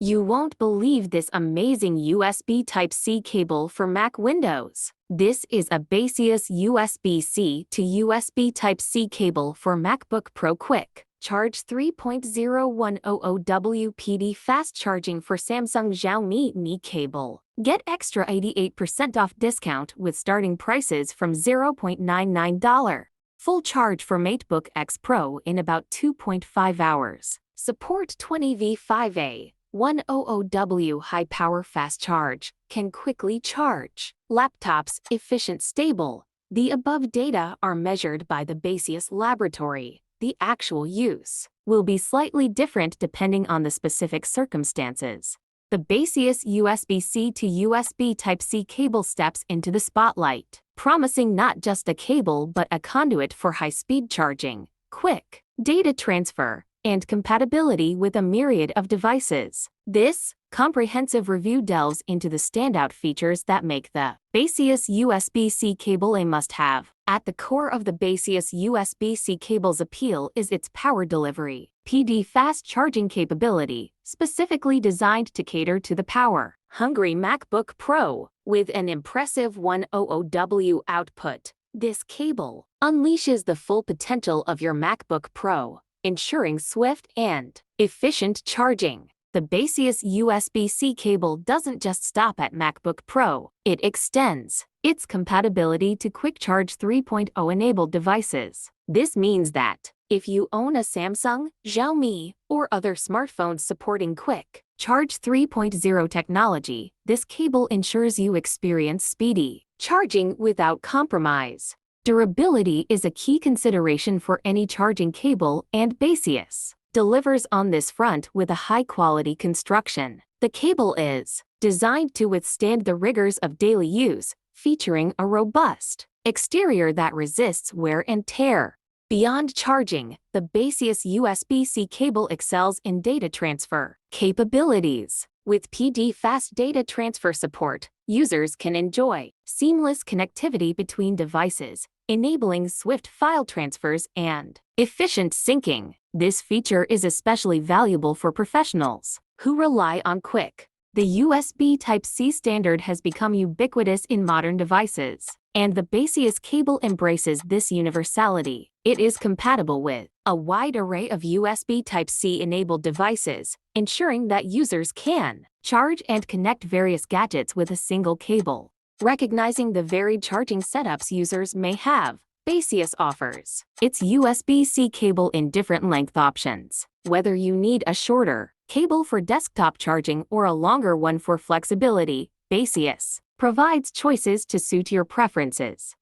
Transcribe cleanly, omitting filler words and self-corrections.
You won't believe this amazing USB Type-C cable for Mac Windows. This is a Baseus USB-C to USB Type-C cable for MacBook Pro Quick Charge 3.0 100W PD fast charging for Samsung Xiaomi Mi cable. Get extra 88% off discount with starting prices from $0.99. Full charge for MacBook X Pro in about 2.5 hours. Support 20V5A. 100W high-power fast charge, can quickly charge. Laptops, efficient stable. The above data are measured by the Baseus laboratory. The actual use will be slightly different depending on the specific circumstances. The Baseus USB-C to USB Type-C cable steps into the spotlight, promising not just a cable but a conduit for high-speed charging, quick data transfer, and compatibility with a myriad of devices. This comprehensive review delves into the standout features that make the Baseus USB-C cable a must-have. At the core of the Baseus USB-C cable's appeal is its power delivery, PD fast charging capability, specifically designed to cater to the power-hungry MacBook Pro. With an impressive 100W output, this cable unleashes the full potential of your MacBook Pro, ensuring swift and efficient charging. The Baseus USB-C cable doesn't just stop at MacBook Pro, it extends its compatibility to Quick Charge 3.0 enabled devices. This means that if you own a Samsung, Xiaomi, or other smartphones supporting Quick Charge 3.0 technology, this cable ensures you experience speedy charging without compromise. Durability is a key consideration for any charging cable, and Baseus delivers on this front with a high-quality construction. The cable is designed to withstand the rigors of daily use, featuring a robust exterior that resists wear and tear. Beyond charging, the Baseus USB-C cable excels in data transfer capabilities. With PD fast data transfer support, users can enjoy seamless connectivity between devices, enabling swift file transfers and efficient syncing. This feature is especially valuable for professionals who rely on quick. The USB Type-C standard has become ubiquitous in modern devices, and the Baseus cable embraces this universality. It is compatible with a wide array of USB Type-C enabled devices, ensuring that users can charge and connect various gadgets with a single cable. Recognizing the varied charging setups users may have, Baseus offers its USB-C cable in different length options. Whether you need a shorter cable for desktop charging or a longer one for flexibility, Baseus provides choices to suit your preferences.